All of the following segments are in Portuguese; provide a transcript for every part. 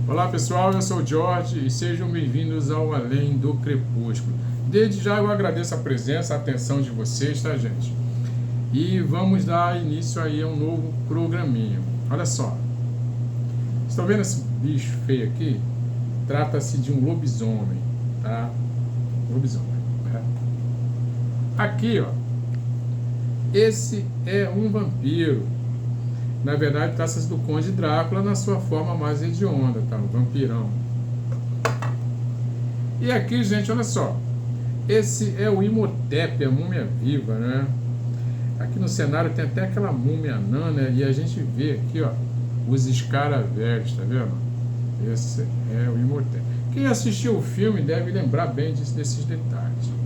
Olá pessoal, eu sou o Jorge e sejam bem-vindos ao Além do Crepúsculo. Desde já eu agradeço a presença, a atenção de vocês, tá, gente? E vamos dar início aí a um novo programinha. Olha só, estão vendo esse bicho feio aqui? Trata-se de um lobisomem, tá? Lobisomem, né? Aqui, ó, esse é um vampiro. Na verdade, trata-se do Conde Drácula na sua forma mais hedionda, tá? O vampirão. E aqui, gente, olha só. Esse é o Imhotep, a múmia viva, né? Aqui no cenário tem até aquela múmia anã, né? E a gente vê aqui, ó, os escaravelhos, tá vendo? Esse é o Imhotep. Quem assistiu o filme deve lembrar bem desses detalhes.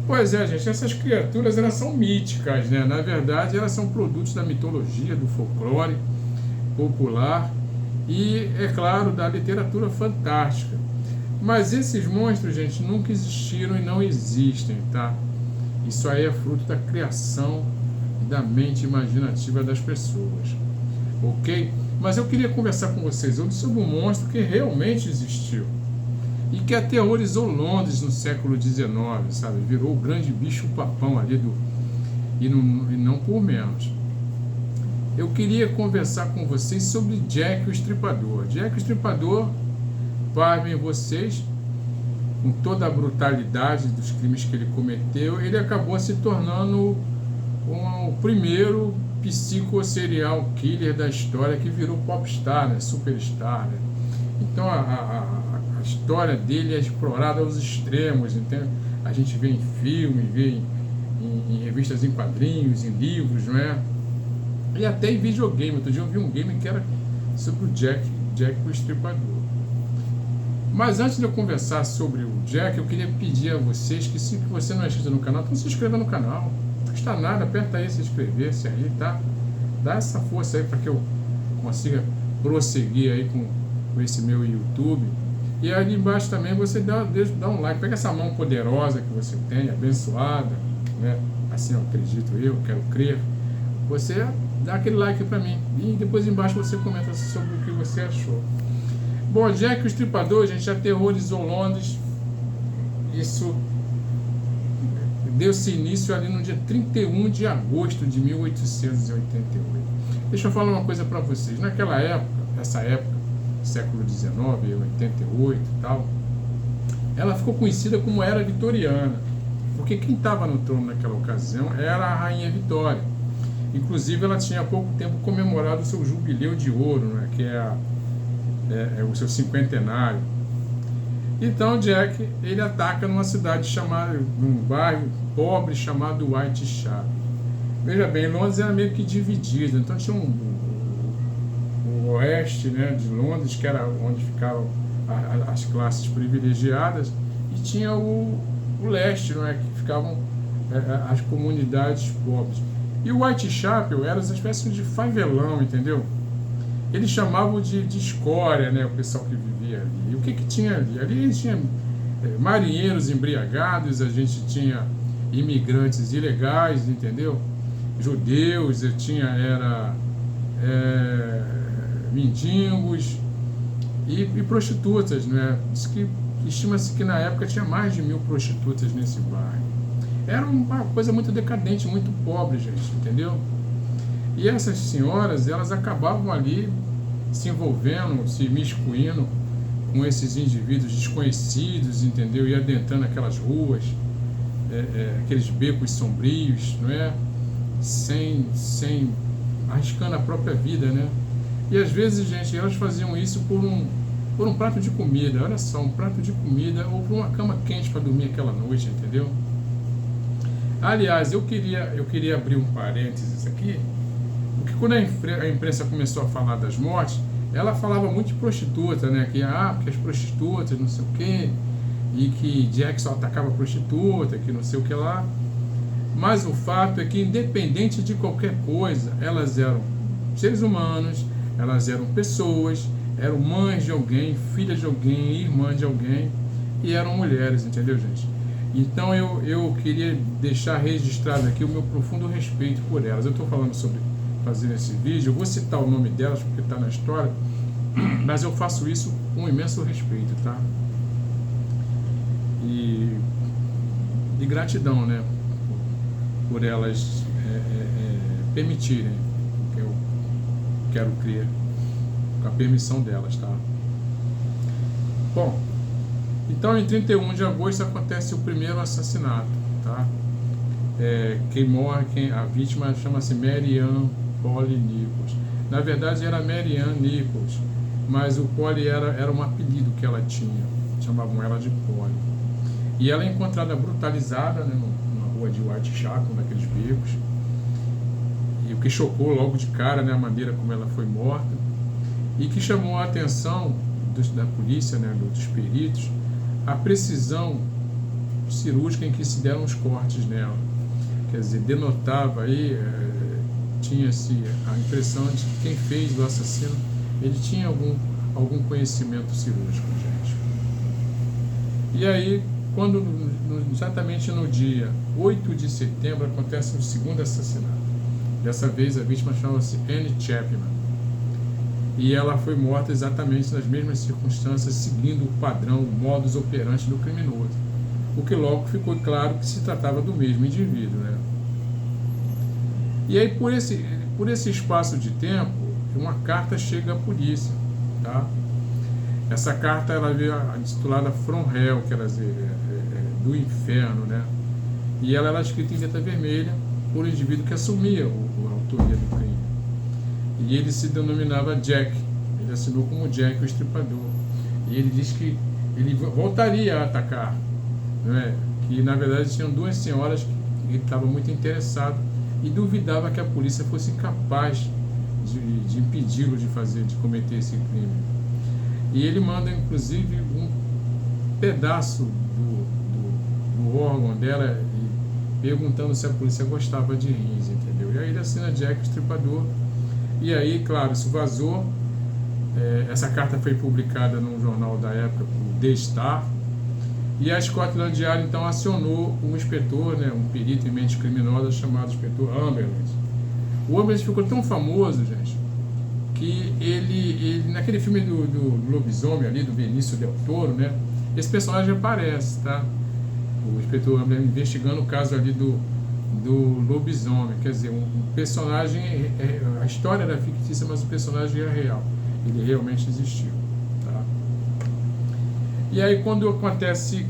Pois é, gente, essas criaturas, elas são míticas, né? Na verdade, elas são produtos da mitologia, do folclore popular e, é claro, da literatura fantástica. Mas esses monstros, gente, nunca existiram e não existem, tá? Isso aí é fruto da criação da mente imaginativa das pessoas, ok? Mas eu queria conversar com vocês hoje sobre um monstro que realmente existiu e que aterrorizou Londres no século XIX, sabe? Virou o grande bicho-papão ali e não por menos. Eu queria conversar com vocês sobre Jack o Estripador. Jack o Estripador, pasmem vocês, com toda a brutalidade dos crimes que ele cometeu, ele acabou se tornando o primeiro psico-serial killer da história que virou popstar, né? Superstar, né? Então a história dele é explorada aos extremos, então a gente vê em filme, vê em revistas em quadrinhos, em livros, não é? E até em videogame. Outro dia eu vi um game que era sobre o Jack o Estripador. Mas antes de eu conversar sobre o Jack, eu queria pedir a vocês que, se você não é inscrito no canal, então se inscreva no canal. Não custa nada, aperta aí se inscrever-se aí, tá? Dá essa força aí para que eu consiga prosseguir aí com esse meu YouTube. E ali embaixo também você dá um like, pega essa mão poderosa que você tem, abençoada, né? Assim eu acredito, eu quero crer. Você dá aquele like para mim e depois embaixo você comenta sobre o que você achou. Bom, Jack o Estripador, gente, aterrorizou Londres. Isso deu-se início ali no dia 31 de agosto de 1888. Deixa eu falar uma coisa para vocês. Naquela época, essa época, século XIX, 88 e tal, ela ficou conhecida como Era Vitoriana, porque quem estava no trono naquela ocasião era a Rainha Vitória. Inclusive, ela tinha há pouco tempo comemorado o seu jubileu de ouro, né, que é o seu cinquentenário. Então, Jack, ele ataca numa cidade chamada, num bairro pobre chamado Whitechapel. Veja bem, Londres era meio que dividido, então tinha o oeste, né, de Londres, que era onde ficavam as classes privilegiadas, e tinha o leste, não é, que ficavam as comunidades pobres. E o Whitechapel era uma espécie de favelão, entendeu? Eles chamavam de escória, né, o pessoal que vivia ali. E o que tinha ali? Ali tinha marinheiros embriagados, a gente tinha imigrantes ilegais, entendeu? Judeus, mendigos e prostitutas, né? Diz que estima-se que na época tinha mais de 1000 prostitutas nesse bairro. Era uma coisa muito decadente, muito pobre, gente, entendeu? E essas senhoras, elas acabavam ali se envolvendo, se miscuindo com esses indivíduos desconhecidos, entendeu? E adentrando aquelas ruas, aqueles becos sombrios, não é? Sem arriscando a própria vida, né? E às vezes, gente, elas faziam isso por um prato de comida, olha só, um prato de comida ou por uma cama quente para dormir aquela noite, entendeu? Aliás, eu queria abrir um parênteses aqui, porque quando a imprensa começou a falar das mortes, ela falava muito de prostituta, né? Porque as prostitutas, não sei o quê, e que Jack só atacava prostituta, que não sei o que lá. Mas o fato é que, independente de qualquer coisa, elas eram seres humanos, elas eram pessoas, eram mães de alguém, filhas de alguém, irmãs de alguém, e eram mulheres, entendeu, gente? Então eu queria deixar registrado aqui o meu profundo respeito por elas. Eu estou falando sobre fazer esse vídeo, eu vou citar o nome delas porque está na história, mas eu faço isso com imenso respeito, tá? E gratidão, né? Por elas permitirem o que eu quero crer, com a permissão delas, tá? Bom, então em 31 de agosto acontece o primeiro assassinato, tá? Quem morre, a vítima chama-se Mary Ann Polly Nichols. Na verdade era Mary Ann Nichols, mas o Polly era um apelido que ela tinha, chamavam ela de Polly. E ela é encontrada brutalizada, né, na rua de Whitechapel, naqueles becos. E o que chocou logo de cara, né, a maneira como ela foi morta, e que chamou a atenção da polícia, né, dos peritos, a precisão cirúrgica em que se deram os cortes nela. Quer dizer, denotava aí, tinha-se a impressão de que quem fez o assassino, ele tinha algum conhecimento cirúrgico, gente. E aí, quando exatamente no dia 8 de setembro acontece o segundo assassinato. Dessa vez a vítima chama-se Anne Chapman. E ela foi morta exatamente nas mesmas circunstâncias, seguindo o padrão, o modus operandi do criminoso. O que logo ficou claro que se tratava do mesmo indivíduo, né? E aí, por esse espaço de tempo, uma carta chega à polícia, tá? Essa carta, ela veio intitulada From Hell, quer dizer, do inferno, né? E ela era escrita em letra vermelha por um indivíduo que assumia a autoria do crime. E ele se denominava Jack. Ele assinou como Jack, o Estripador. E ele diz que ele voltaria a atacar, né? Que na verdade tinham duas senhoras que ele estava muito interessado e duvidava que a polícia fosse capaz de impedi-lo de cometer esse crime. E ele manda inclusive um pedaço do órgão dela e perguntando se a polícia gostava de rins, entendeu? E aí ele assina Jack o Estripador. E aí, claro, isso vazou. Essa carta foi publicada num jornal da época, o The Star. E a Scotland Yard então acionou um inspetor, né, um perito em mentes criminosas chamado inspetor Amberland. O Amberland ficou tão famoso, gente, que ele naquele filme do lobisomem ali, do Benício Del Toro, né, esse personagem aparece, tá? O inspetor Amberland investigando o caso ali do lobisomem, quer dizer, um personagem, a história era fictícia, mas o personagem era real, ele realmente existiu, tá? E aí quando acontece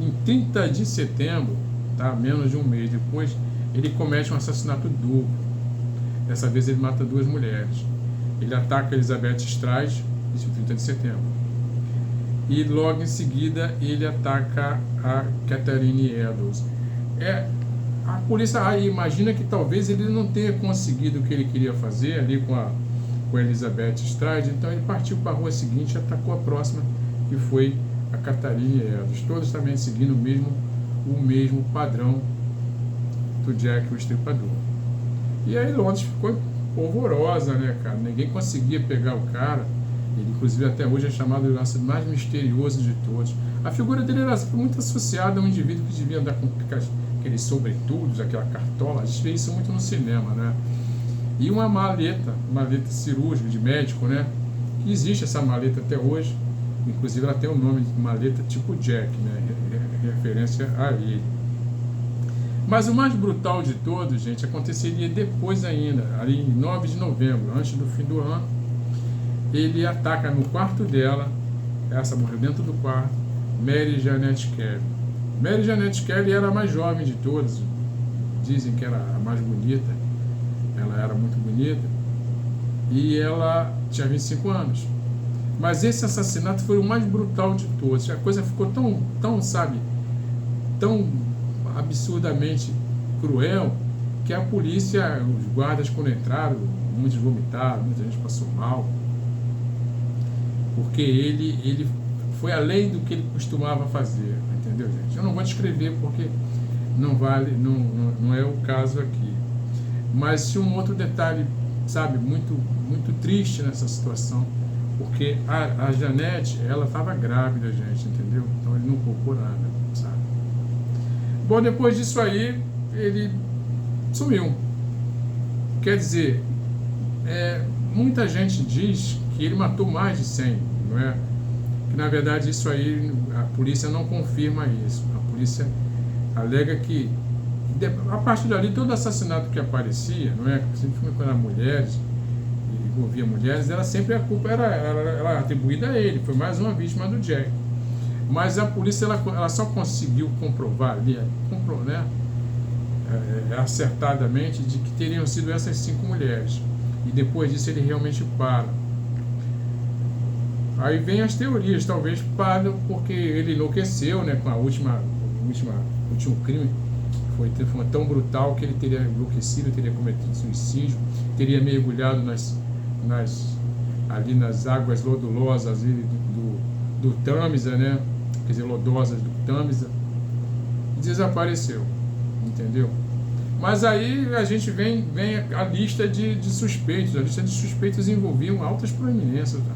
em 30 de setembro, tá? Menos de um mês depois, ele comete um assassinato duplo. Dessa vez ele mata duas mulheres. Ele ataca Elizabeth Stride, isso em 30 de setembro. E logo em seguida ele ataca a Catherine Eddowes. A polícia aí imagina que talvez ele não tenha conseguido o que ele queria fazer ali com a Elizabeth Stride, então ele partiu para a rua seguinte e atacou a próxima, que foi a Catherine Eddowes, todos também seguindo o mesmo padrão do Jack o Estripador. E aí Londres ficou polvorosa, né, cara? Ninguém conseguia pegar o cara. Ele, inclusive, até hoje é chamado de mais misterioso de todos. A figura dele era muito associada a um indivíduo que devia andar com aqueles sobretudos, aquela cartola. A gente vê isso muito no cinema, né? E uma maleta cirúrgica de médico, né? Que existe essa maleta até hoje. Inclusive ela tem o nome de maleta tipo Jack, né? Referência a ele. Mas o mais brutal de todos, gente, aconteceria depois ainda, ali em 9 de novembro, antes do fim do ano. Ele ataca no quarto dela, essa morreu dentro do quarto, Mary Jeanette Kelly. Mary Jeanette Kelly era a mais jovem de todas, dizem que era a mais bonita, ela era muito bonita, e ela tinha 25 anos. Mas esse assassinato foi o mais brutal de todos, a coisa ficou tão, sabe, tão absurdamente cruel, que a polícia, os guardas quando entraram, muitos vomitaram, muita gente passou mal, porque ele foi além do que ele costumava fazer, entendeu, gente? Eu não vou descrever porque não é o caso aqui. Mas tinha um outro detalhe, sabe, muito, muito triste nessa situação, porque a Jeanette, ela estava grávida, gente, entendeu? Então ele não poupou nada, sabe? Bom, depois disso aí, ele sumiu. Quer dizer, muita gente diz que ele matou mais de 100, não é? Que na verdade isso aí, a polícia não confirma isso. A polícia alega que a partir dali, todo assassinato que aparecia, não é? Sempre quando eram mulheres, envolvia mulheres, era sempre a culpa era atribuída a ele, foi mais uma vítima do Jack. Mas a polícia ela só conseguiu comprovar ali, né, acertadamente, de que teriam sido essas 5 mulheres. E depois disso ele realmente para. Aí vem as teorias, talvez para porque ele enlouqueceu, né, com a último crime. Foi tão brutal que ele teria enlouquecido, teria cometido suicídio, teria mergulhado ali nas águas lodulosas do Tâmisa, né? Quer dizer, lodosas do Tâmisa, e desapareceu, entendeu? Mas aí a gente vem a lista de suspeitos. A lista de suspeitos envolviam altas proeminências, tá?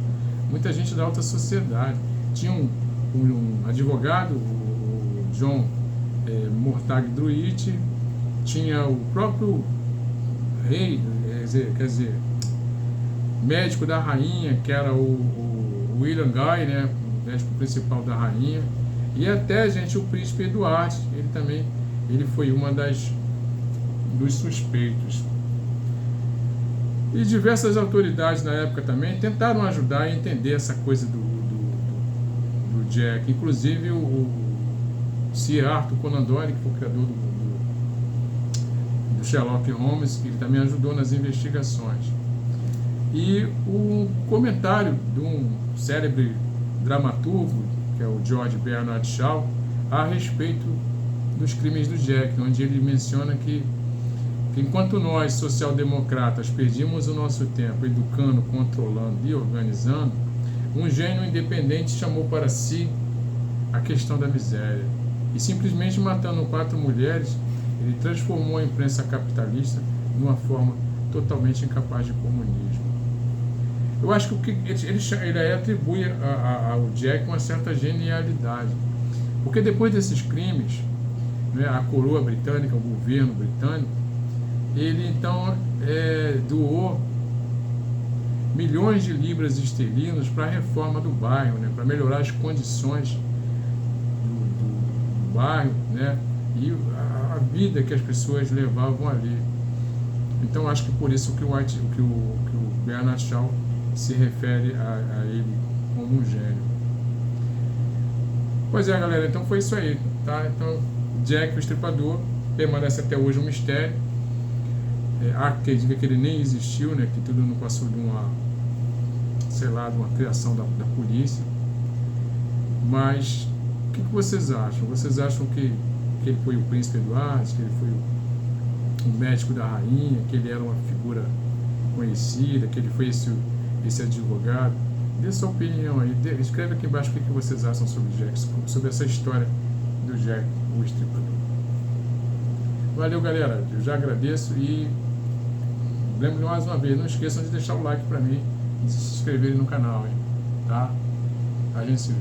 Muita gente da alta sociedade. Tinha um advogado, o John Mortag Druitt, tinha o próprio rei, quer dizer, médico da rainha, que era o William Guy, né, o médico principal da rainha, e até, gente, o príncipe Eduardo, ele foi uma dos suspeitos. E diversas autoridades na época também tentaram ajudar a entender essa coisa do Jack, inclusive o Sir Arthur Conan Doyle, que foi o criador do Sherlock Holmes, que ele também ajudou nas investigações. E o comentário de um célebre dramaturgo, que é o George Bernard Shaw, a respeito dos crimes do Jack, onde ele menciona que enquanto nós, social-democratas, perdíamos o nosso tempo educando, controlando e organizando, um gênio independente chamou para si a questão da miséria. E simplesmente matando 4 mulheres, ele transformou a imprensa capitalista numa forma totalmente incapaz de comunismo. Eu acho que ele atribui ao Jack uma certa genialidade. Porque depois desses crimes, né, a coroa britânica, o governo britânico, ele então doou milhões de libras esterlinas para a reforma do bairro, né, para melhorar as condições do bairro, né, e a vida que as pessoas levavam ali. Então acho que por isso que o Bernard Shaw se refere a ele como um gênio. Pois é, galera, então foi isso aí, tá? Então Jack o Estripador permanece até hoje um mistério. Há quem diga que ele nem existiu, né, que tudo não passou de uma criação da polícia. Mas o que vocês acham? Vocês acham que ele foi o príncipe Eduardo, que ele foi o médico da rainha, que ele era uma figura conhecida, que ele foi esse advogado? Dê sua opinião aí, escreve aqui embaixo o que vocês acham sobre Jack, sobre essa história do Jack o Estripador. Valeu, galera, eu já agradeço e lembro mais uma vez, não esqueçam de deixar o like para mim e se inscreverem no canal, hein? Tá? A gente se vê.